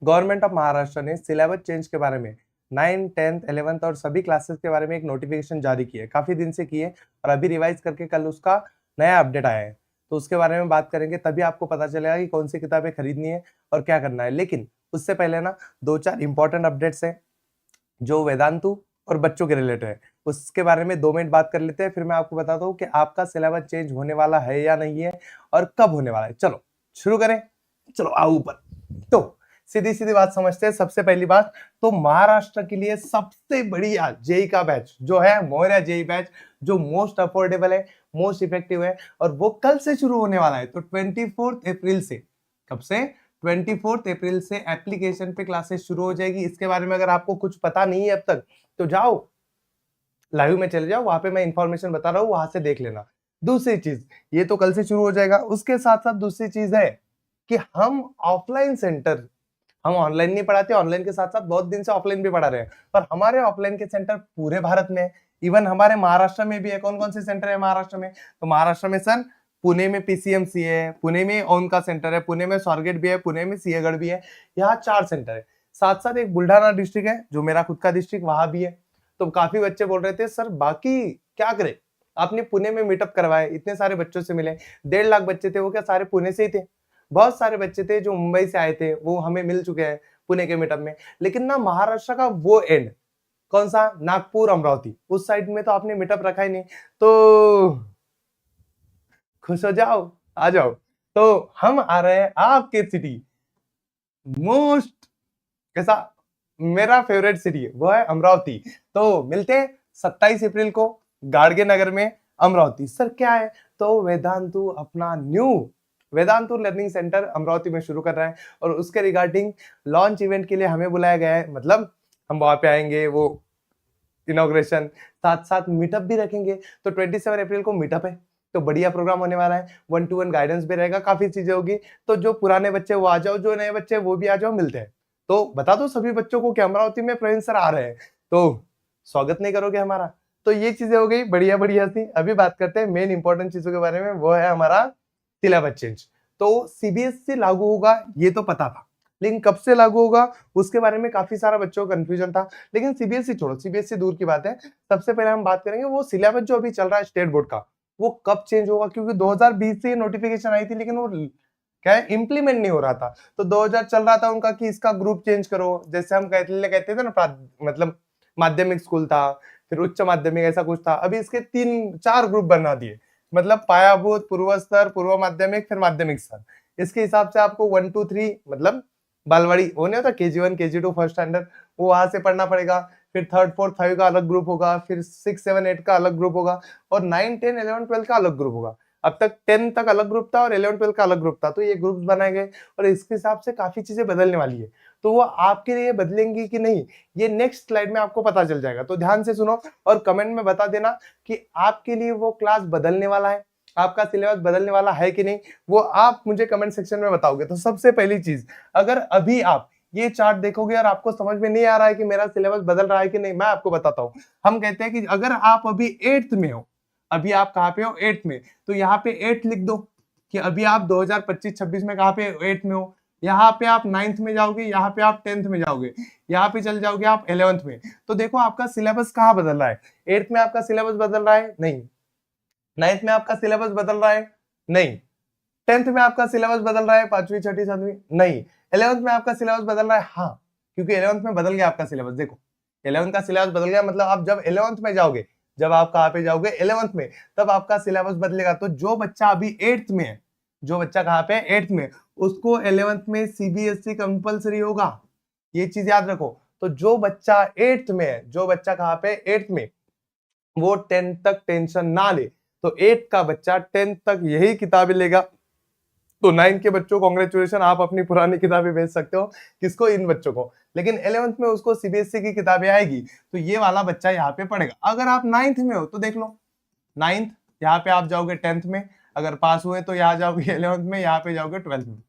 Government of Maharashtra ने syllabus change के बारे में 9th 10th 11th और सभी क्लासेस के बारे में एक नोटिफिकेशन जारी की है, काफी दिन से की है और अभी रिवाइज करके कल उसका नया अपडेट आया है। तो उसके बारे में बात करेंगे, तभी आपको पता चलेगा कि कौन सी किताबें खरीदनी है और क्या करना है। लेकिन उससे पहले ना 2-4 इंपॉर्टेंट अपडेट्स हैं जो वेदांतु और बच्चों के रिलेटेड है, उसके बारे में 2 मिनट बात कर लेते हैं, फिर मैं आपको बताता हूँ कि आपका सिलेबस चेंज होने वाला है या नहीं है और कब होने वाला है। चलो शुरू करें, चलो आओ ऊपर। तो सीधी सीधी बात समझते हैं। सबसे पहली बात तो महाराष्ट्र के लिए सबसे बढ़िया जेई का बैच जो है मौर्य जेई बैच, जो मोस्ट अफोर्डेबल है, मोस्ट इफेक्टिव है और वो कल से शुरू होने वाला है। तो 24 अप्रैल से, कब से? 24 अप्रैल से एप्लीकेशन पे क्लासेस शुरू हो जाएगी। इसके बारे में अगर आपको कुछ पता नहीं है अब तक तो जाओ लाइव में चले जाओ, वहां पे मैं इंफॉर्मेशन बता रहा हूँ, वहां से देख लेना। दूसरी चीज, ये तो कल से शुरू हो जाएगा। उसके साथ साथ दूसरी चीज है कि हम ऑफलाइन सेंटर, हम ऑनलाइन नहीं पढ़ाते, ऑनलाइन के साथ साथ बहुत दिन से ऑफलाइन भी पढ़ा रहे हैं, पर हमारे ऑफलाइन के सेंटर पूरे भारत में है। इवन हमारे महाराष्ट्र में भी है। कौन कौन से सेंटर है महाराष्ट्र में? तो महाराष्ट्र में सर पुणे में पीसीएमसी है, पुणे में ओन का सेंटर है, पुणे में स्वारगेट भी है, पुणे में सिंहगढ़ भी है। यहाँ 4 सेंटर है। साथ साथ एक बुल्ढाना डिस्ट्रिक्ट है जो मेरा खुद का डिस्ट्रिक्ट, वहां भी है। तो काफी बच्चे बोल रहे थे सर बाकी क्या करे, आपने पुणे में मीटअप करवाए, इतने सारे बच्चों से मिले, 1.5 लाख बच्चे थे, वो क्या सारे पुणे से ही थे? बहुत सारे बच्चे थे जो मुंबई से आए थे, वो हमें मिल चुके हैं पुणे के मीटअप में। लेकिन ना महाराष्ट्र का वो एंड, कौन सा? नागपुर अमरावती, उस साइड में तो आपने मीटअप रखा ही नहीं। तो खुश हो जाओ, आ जाओ। तो हम आ रहे हैं आपके सिटी, मोस्ट कैसा मेरा फेवरेट सिटी है वो है अमरावती। तो मिलते हैं 27 अप्रैल को गाड़गे नगर में अमरावती। सर क्या है? तो वेदांतु अपना new Vedantu learning centre Amravati में शुरू कर रहा है और उसके रिगार्डिंग लॉन्च इवेंट के लिए हमें बुलाया गया है। मतलब हम वहां पे आएंगे, वो इनॉग्रेशन, साथ साथ मीटअप भी रखेंगे। तो 27 अप्रैल को मीटअप है, तो बढ़िया प्रोग्राम होने वाला है। 1-to-1 गाइडेंस भी रहेगा, काफी चीजें होगी। तो जो पुराने बच्चे वो आ जाओ, जो नए बच्चे वो भी आ जाओ, मिलते हैं। तो बता दो सभी बच्चों को कि अमरावती में प्रवीण सर आ रहे हैं, तो स्वागत नहीं करोगे हमारा? तो ये चीजें हो गई बढ़िया बढ़िया सी। अभी बात करते हैं मेन इंपॉर्टेंट चीजों के बारे में, वो है हमारा सिलेबस चेंज। तो सीबीएसई लागू होगा ये तो पता था, लेकिन कब से लागू होगा उसके बारे में काफी सारा बच्चों को कंफ्यूजन था। लेकिन सीबीएसई छोड़ो, सीबीएसई दूर की बात है। सबसे पहले हम बात करेंगे वो सिलेबस जो अभी चल रहा है स्टेट बोर्ड का, वो कब चेंज होगा। क्योंकि 2020 से नोटिफिकेशन आई थी, लेकिन वो क्या है, इंप्लीमेंट नहीं हो रहा था। तो 2000 चल रहा था उनका कि इसका ग्रुप चेंज करो, जैसे हम कहते थे ना, मतलब माध्यमिक स्कूल था, फिर उच्च माध्यमिक, ऐसा कुछ था। अभी इसके 3-4 ग्रुप बना दिए, मतलब पायाभूत, पूर्व स्तर, पूर्व माध्यमिक, फिर माध्यमिक स्तर। इसके हिसाब से आपको 1 2 3 मतलब बालवाड़ी वो नहीं होता, KG1 KG2 फर्स्ट स्टैंडर्ड, वो वहां से पढ़ना पड़ेगा। फिर 3rd 4th 5 का अलग ग्रुप होगा, फिर 6 7 8 का अलग ग्रुप होगा और 9 10 11 12 का अलग ग्रुप होगा। अब तक 10 तक अलग ग्रुप था और 11 12 का अलग ग्रुप था। तो ये ग्रुप्स बनाए गए और इसके हिसाब से काफी चीजें बदलने वाली है। तो वो आपके लिए बदलेंगी कि नहीं, ये नेक्स्ट स्लाइड में आपको पता चल जाएगा। तो ध्यान से सुनो और कमेंट में बता देना कि आपके लिए वो क्लास बदलने वाला है, आपका सिलेबस बदलने वाला है कि नहीं, वो आप मुझे कमेंट सेक्शन में बताओगे। तो सबसे पहली चीज, अगर अभी आप ये चार्ट देखोगे और आपको समझ में नहीं आ रहा है कि मेरा सिलेबस बदल रहा है कि नहीं, मैं आपको बताता हूँ। हम कहते हैं कि अगर आप अभी 8th में हो, अभी आप कहाँ पे हो? 8th में, तो यहाँ पे 8 लिख दो कि अभी आप 2025-26 में कहाँ पे? 8th में हो। यहाँ पे आप 9th में जाओगे, यहाँ पे आप 10th में जाओगे, यहाँ पे चल जाओगे आप 11th में। तो देखो आपका सिलेबस कहाँ बदल रहा है? 8th में आपका सिलेबस बदल रहा है? नहीं। 9th में आपका सिलेबस बदल रहा है? नहीं। 10th में आपका सिलेबस बदल रहा है? 5वीं 6ठी 7वीं? नहीं। 11th में आपका सिलेबस बदल रहा है? हाँ, क्योंकि 11th में बदल गया आपका सिलेबस। देखो 11th का सिलेबस बदल गया, मतलब आप जब 11th में जाओगे, जब आप कहाँ पे जाओगे? 11th में, तब आपका सिलेबस बदलेगा। तो जो बच्चा अभी 8th में है, जो बच्चा कहाँ पे? 8th में, उसको 11th में सीबीएसई कंपलसरी होगा। ये चीज याद रखो। तो जो बच्चा 8th में है, जो बच्चा कहाँ पे? 8th में, वो 10th तक टेंशन ना ले। तो 8 का बच्चा 10th तक यही किताबें लेगा। तो 9 के बच्चों कांग्रेचुलेशन, आप अपनी पुरानी किताबें भेज सकते हो। किसको? इन बच्चों को। लेकिन 11th में उसको सीबीएसई की किताबें आएगी, तो ये वाला बच्चा यहाँ पे पढ़ेगा। अगर आप 9th में हो तो देख लो, 9th यहाँ पे आप जाओगे 10th में, अगर पास हुए तो यहाँ जाओगे 11th में, यहाँ पे जाओगे 12th में।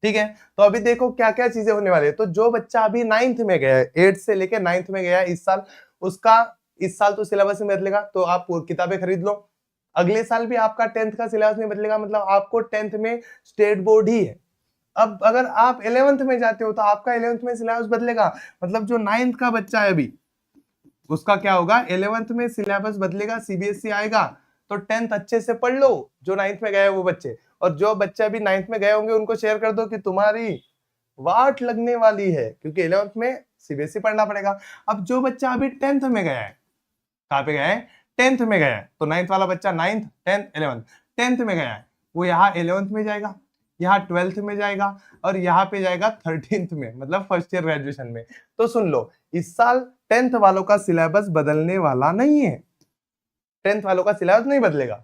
ठीक है, तो अभी देखो क्या क्या चीजें होने वाली है। तो जो बच्चा अभी 9th में गया है, 8 से लेके 9th में गया है इस साल, उसका इस साल तो सिलेबस नहीं बदलेगा, तो आप किताबें खरीद लो। अगले साल भी आपका 10th का सिलेबस नहीं बदलेगा, मतलब आपको 10th में स्टेट बोर्ड ही है। अब अगर आप 11th में जाते हो तो आपका 11th में सिलेबस बदलेगा, मतलब जो 9th का बच्चा है अभी उसका क्या होगा, 11th में सिलेबस बदलेगा, सीबीएसई आएगा। तो 10th अच्छे से पढ़ लो, जो 9th में गए वो बच्चे, और जो बच्चे अभी 9th में गए होंगे उनको शेयर कर दो कि तुम्हारी वाट लगने वाली है, क्योंकि 11th में सीबीएसई पढ़ना पड़ेगा। अब जो बच्चा अभी 10th में गया है, कहाँ पे गया है, 10th में गया है, तो 9th वाला बच्चा 9th 10th 11th 10th में गया है, वो यहाँ 11th में जाएगा, यहाँ 12th में जाएगा, और यहाँ पे जाएगा 13th में, मतलब फर्स्ट ईयर ग्रेजुएशन में। तो सुन लो, इस साल 10th वालों का सिलेबस बदलने वाला नहीं है, 10th वालों का सिलेबस नहीं बदलेगा।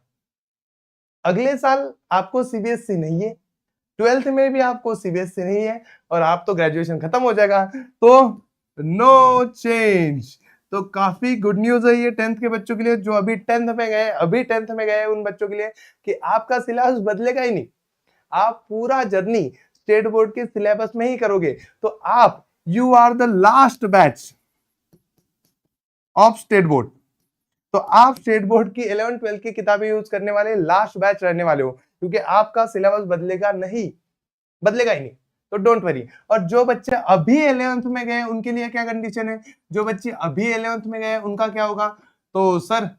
अगले साल आपको सीबीएसई नहीं है, 12th में भी आपको सीबीएसई नहीं है, और आप तो ग्रेजुएशन खत्म हो जाएगा, तो नो चेंज। तो काफी गुड न्यूज है ये 10th के बच्चों के लिए, जो अभी 10th में गए, अभी 10th में गए उन बच्चों के लिए, कि आपका सिलेबस बदलेगा ही नहीं, आप पूरा जर्नी स्टेट बोर्ड के सिलेबस में ही करोगे। तो आप you are the last batch of state board, तो आप स्टेट बोर्ड की 11 12 की किताबें यूज करने वाले लास्ट बैच रहने वाले हो, क्योंकि आपका सिलेबस बदलेगा नहीं, बदलेगा ही नहीं, तो डोंट वरी। और जो बच्चे अभी 11th में गए उनके लिए क्या कंडीशन है, जो बच्चे अभी 11th में गए उनका क्या होगा, तो सर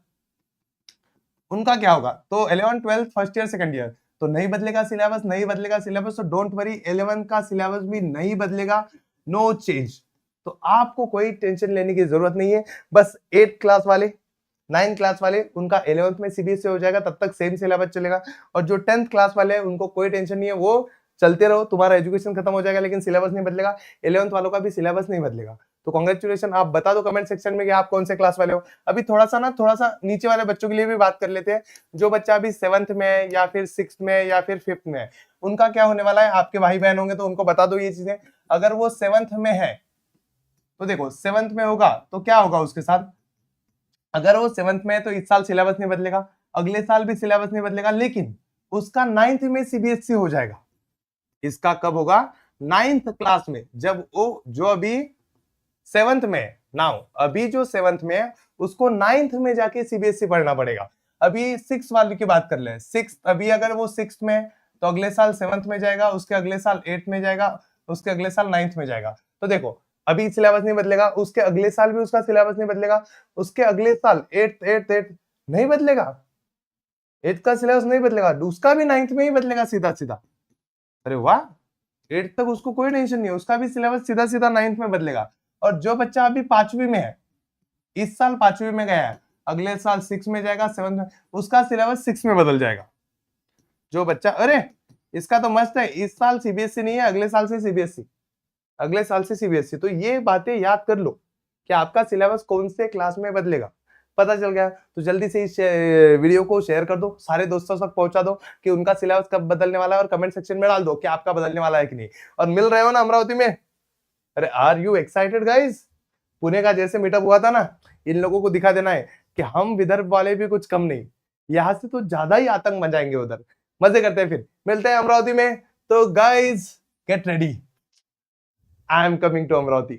उनका क्या होगा, तो 11 12 फर्स्ट ईयर सेकंड ईयर, तो नहीं बदलेगा सिलेबस, नहीं बदलेगा सिलेबस, तो डोंट वरी, 11 का सिलेबस भी नहीं बदलेगा, नो चेंज। तो आपको कोई टेंशन लेने की जरूरत नहीं है, बस 8th क्लास वाले 9th क्लास वाले उनका 11th में सीबीएसई हो जाएगा, तब तक सेम सिलेबस चलेगा, और जो 10th क्लास वाले हैं उनको कोई टेंशन नहीं है, वो चलते रहो, तुम्हारा एजुकेशन खत्म हो जाएगा लेकिन सिलेबस नहीं बदलेगा, 11th वालों का भी सिलेबस नहीं बदलेगा। तो कांग्रेचुलेशन, आप बता दो कमेंट सेक्शन में कि आप कौन से क्लास वाले हो। अभी थोड़ा सा नीचे वाले बच्चों के लिए भी बात कर लेते हैं, जो बच्चा अभी 7th में या फिर 6th में या फिर 5th में है, उनका क्या होने वाला है, आपके भाई बहन होंगे तो उनको बता दो ये चीजें। अगर वो 7th में है तो देखो 7th में होगा तो क्या होगा उसके साथ, अगर वो 7th में है तो इस साल सिलेबस नहीं बदलेगा, अगले साल भी सिलेबस नहीं बदलेगा, लेकिन उसका 9th में सीबीएसई हो जाएगा। इसका कब होगा, 9th क्लास में, जब वो जो अभी 7th में, नाउ अभी जो 7th में है उसको 9th में जाके सीबीएसई पढ़ना पड़ेगा। अभी 6 वाले की बात कर ले, 6 अभी अगर वो 6th में तो अगले साल 7th में जाएगा, उसके अगले साल 8th में जाएगा, उसके अगले साल 9th में जाएगा। तो देखो अभी सिलेबस नहीं बदलेगा, उसके अगले साल भी उसका सिलेबस नहीं बदलेगा, उसके अगले साल 8th नहीं बदलेगा, 8th का सिलेबस नहीं बदलेगा, उसका भी 9th में ही बदलेगा सीधा सीधा। अरे वाह, 8th तक उसको कोई टेंशन नहीं है, उसका भी सिलेबस सीधा सीधा 9th में बदलेगा। और जो बच्चा अभी 5वीं में है, इस साल 5वीं में गया है, अगले साल 6 में जाएगा, 7th में, उसका सिलेबस 6 में बदल जाएगा। जो बच्चा, अरे इसका तो मस्त है, इस साल सीबीएसई नहीं है, अगले साल से सीबीएसई, अगले साल से सीबीएसई। तो ये बातें याद कर लो कि आपका सिलेबस कौन से क्लास में बदलेगा, पता चल गया। तो जल्दी से इस वीडियो को शेयर कर दो, सारे दोस्तों तक पहुंचा दो कि उनका सिलेबस कब बदलने वाला है, और कमेंट सेक्शन में डाल दो कि आपका बदलने वाला है कि नहीं। और मिल रहे हो ना अमरावती में, अरे are you excited guys, Pune का जैसे मीटअप हुआ था ना, इन लोगों को दिखा देना है कि हम विदर्भ वाले भी कुछ कम नहीं, यहाँ से तो ज्यादा ही आतंक मचाएंगे उधर, मजे करते हैं। फिर मिलते हैं अमरावती में, तो guys get ready, I am coming to Amravati.